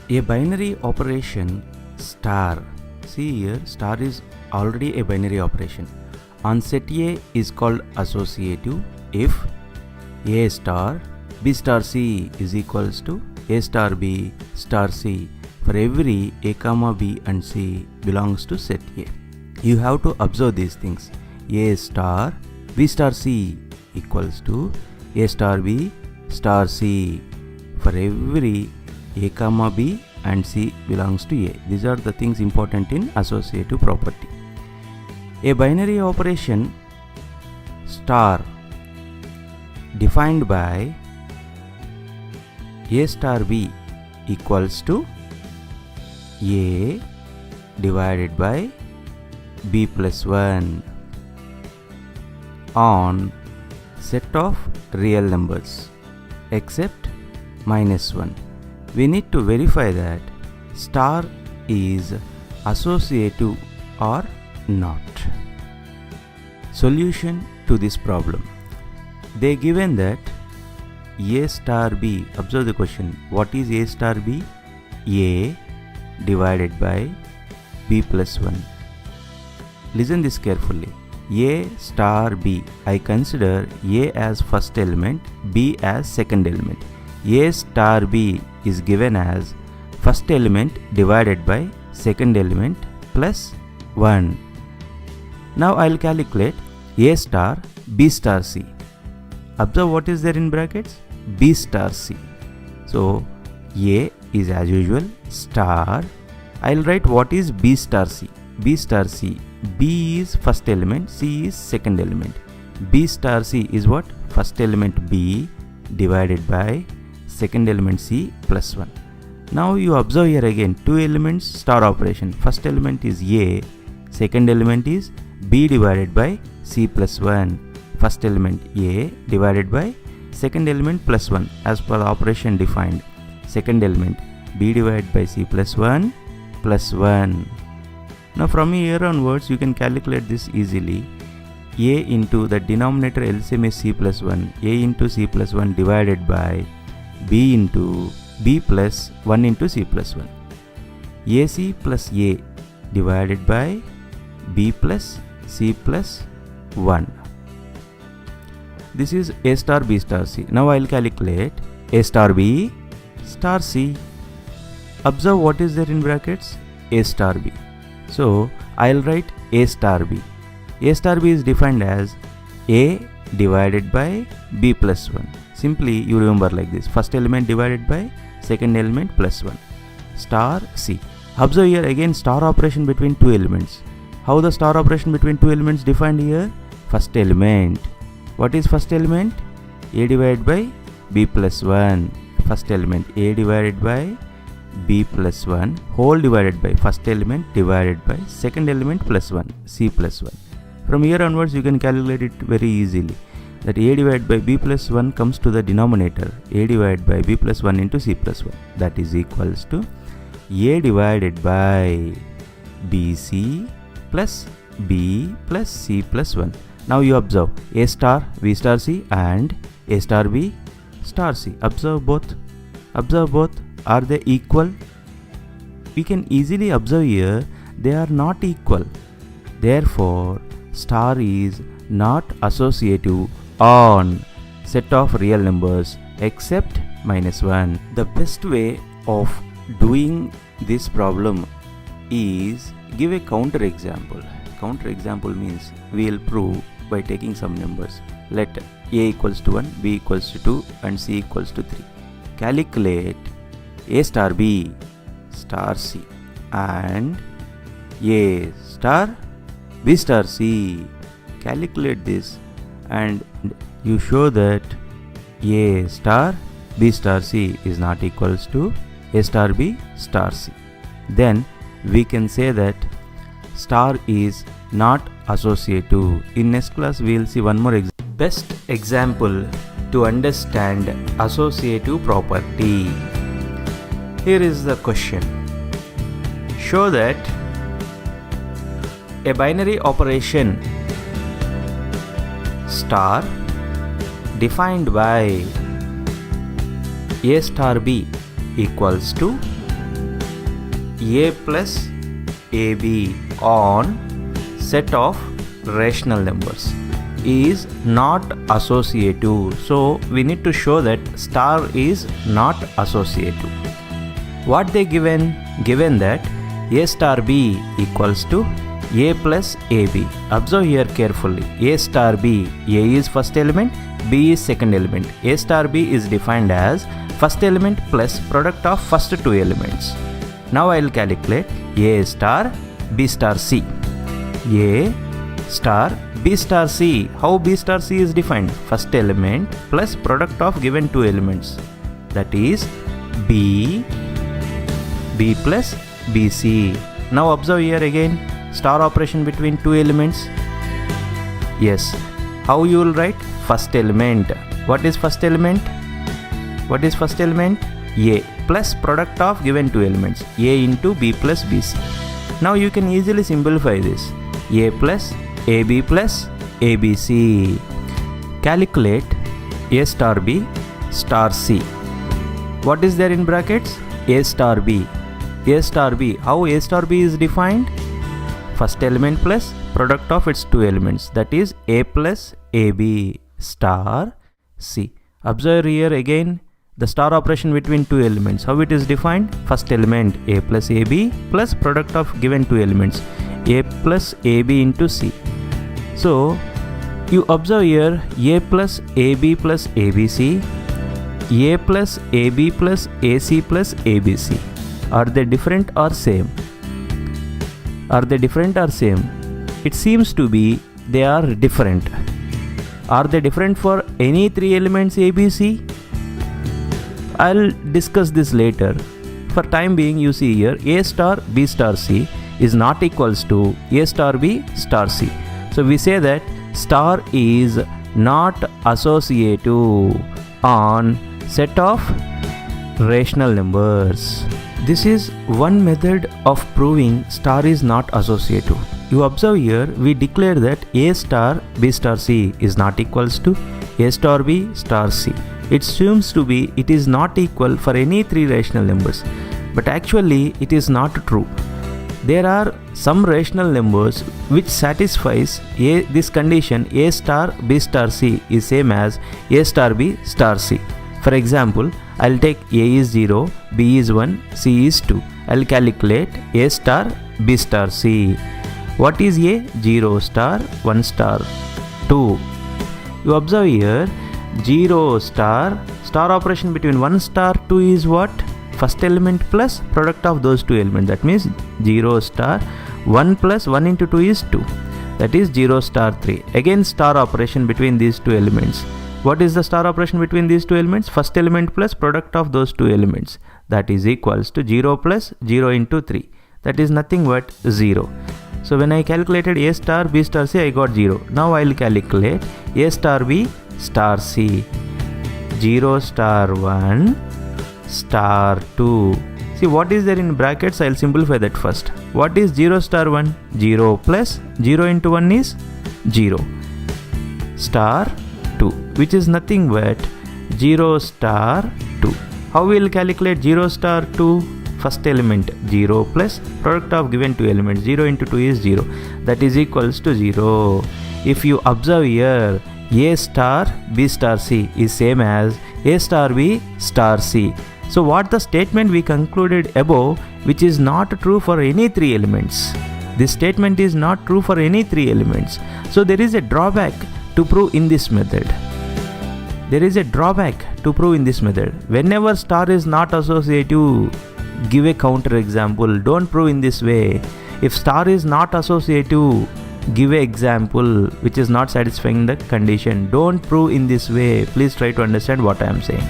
A binary operation star. See here, star is already a binary operation. On set A is called associative if A star B star C is equals to A star B star C for every A comma B and C belongs to set A. You have to observe these things. A star B star C equals to A star B star C for every A comma B and C belongs to A. These are the things important in associative property. A binary operation star defined by A star B equals to A divided by B plus 1 on set of real numbers except minus 1. We need to verify that star is associative or not. Solution to this problem. They given that A star B, observe the question, what is A star B? A divided by B plus 1. Listen this carefully. A star B, I consider A as first element, B as second element. A star B is given as first element divided by second element plus 1. Now I will calculate A star B star C. Observe what is there in brackets? B star C. So A is as usual star. I will write what is B star C. B star C. B is first element, C is second element. B star C is what? First element B divided by second element C plus 1. Now you observe here again two elements star operation. First element is A, second element is B divided by C plus 1. First element A divided by second element plus 1 as per operation defined. Second element B divided by C plus 1 plus 1. Now from here onwards you can calculate this easily. A into the denominator LCM is C plus 1. A into C plus 1 divided by B into B plus 1 into C plus 1. AC plus A divided by B plus C plus 1. This is A star B star C. Now I will calculate A star B star C. Observe what is there in brackets? A star B. So I will write A star B. A star B is defined as A divided by B plus 1. Simply you remember like this. First element divided by second element plus 1. Star C. Observe here again star operation between two elements. How the star operation between two elements defined here? First element. What is first element? A divided by B plus 1. First element A divided by B plus 1 whole divided by first element divided by second element plus 1 C plus 1. From here onwards you can calculate it very easily. That A divided by B plus 1 comes to the denominator. A divided by B plus 1 into C plus 1. That is equals to A divided by BC plus B plus C plus 1. Now you observe A star B star C and A star B star C. Observe both. Observe both. Are they equal? We can easily observe here they are not equal. Therefore, star is not associative on set of real numbers except minus 1. The best way of doing this problem is give a counter example. Counter example means we will prove by taking some numbers. Let A equals to 1, B equals to 2 and C equals to 3. Calculate A star B star C and A star B star C. Calculate this and you show that A star B star C is not equals to A star B star C. Then we can say that star is not associative. In next class we will see one more best example to understand associative property. Here is the question. Show that a binary operation star defined by A star B equals to a plus ab on set of rational numbers is not associative. So we need to show that star is not associative. What they given? Given that a star b equals to a plus ab. Observe here carefully. A star b, a is first element, b is second element. A star b is defined as first element plus product of first two elements. Now I will calculate a star b star c. A star b star c. How b star c is defined? First element plus product of given two elements. That is b plus bc. Now observe here again. Star operation between two elements. Yes. How you will write? First element. What is first element? What is first element? A plus product of given two elements. A into b plus bc. Now you can easily simplify this. A plus ab plus abc. Calculate a star b star c. What is there in brackets? A star b. A star b. How a star b is defined? First element plus product of its two elements, that is a plus ab star c. Observe here again the star operation between two elements. How it is defined? First element a plus ab plus product of given two elements a plus ab into c. So you observe here a plus ab plus abc, a plus ab plus ac plus abc. Are they different or same? Are they different or same? It seems to be they are different. Are they different for any three elements ABC? I'll discuss this later. For time being, you see here a star b star c is not equals to a star b star c. So we say that star is not associative on set of rational numbers. This is one method of proving star is not associative. You observe here we declare that a star b star c is not equals to a star b star c. It seems to be it is not equal for any three rational numbers, but actually it is not true. There are some rational numbers which satisfies this condition a star b star c is same as a star b star c. For example, I'll take a is 0, b is 1, c is 2. I'll calculate a star b star c. What is a? 0 star 1 star 2. You observe here 0 star operation between 1 star 2 is what? First element plus product of those two elements. That means 0 star 1 plus 1 into 2 is 2. That is 0 star 3. Again star operation between these two elements. What is the star operation between these two elements? First element plus product of those two elements. That is equals to 0 plus 0 into 3. That is nothing but 0. So when I calculated a star b star c, I got 0. Now I will calculate a star b star c. 0 star 1 star 2. See what is there in brackets? I will simplify that first. What is 0 star 1? 0 plus 0 into 1 is 0. Star 2, which is nothing but 0 star 2. How we will calculate 0 star 2? First element 0 plus product of given two elements 0 into 2 is 0. That is equals to 0. If you observe here a star b star c is same as a star b star c. So what the statement we concluded above, which is not true for any three elements. This statement is not true for any three elements. So there is a drawback to prove in this method. There is a drawback to prove in this method. Whenever star is not associative, give a counter example. Don't prove in this way. If star is not associative, give an example which is not satisfying the condition. Don't prove in this way. Please try to understand what I am saying.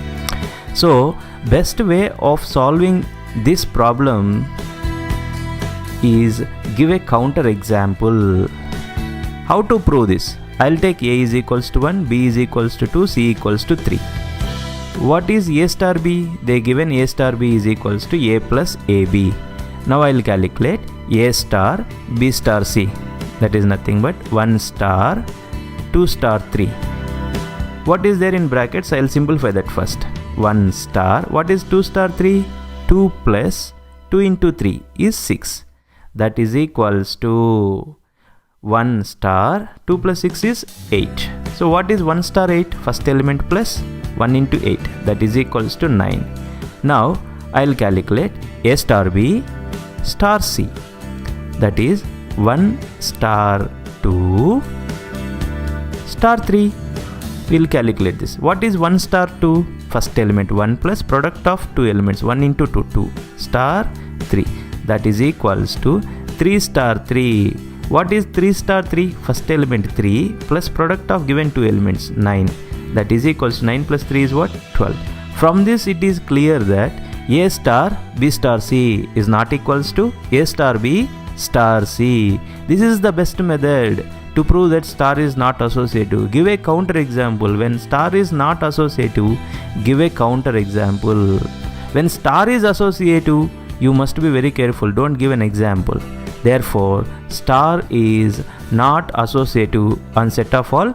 So best way of solving this problem is give a counter example. How to prove this? I'll take a is equals to 1, b is equals to 2, c equals to 3. What is a star b? They given a star b is equals to a plus ab. Now I'll calculate a star b star c. That is nothing but 1 star 2 star 3. What is there in brackets? I'll simplify that first. 1 star. What is 2 star 3? 2 plus 2 into 3 is 6. That is equals to 1 star 2 plus 6 is 8. So what is 1 star 8? First element plus 1 into 8. That is equals to 9. Now I'll calculate A star B star C. That is 1 star 2 star 3. We'll calculate this. What is 1 star 2? First element 1 plus product of two elements 1 into 2 2 star 3. That is equals to 3 star 3. What is 3 star 3? First element 3 plus product of given two elements 9. That is equals to 9 plus 3 is what? 12. From this it is clear that A star B star C is not equals to A star B star C. This is the best method to prove that star is not associative. Give a counter example. When star is not associative, give a counter example. When star is associative, you must be very careful. Don't give an example. Therefore, star is not associative on set of all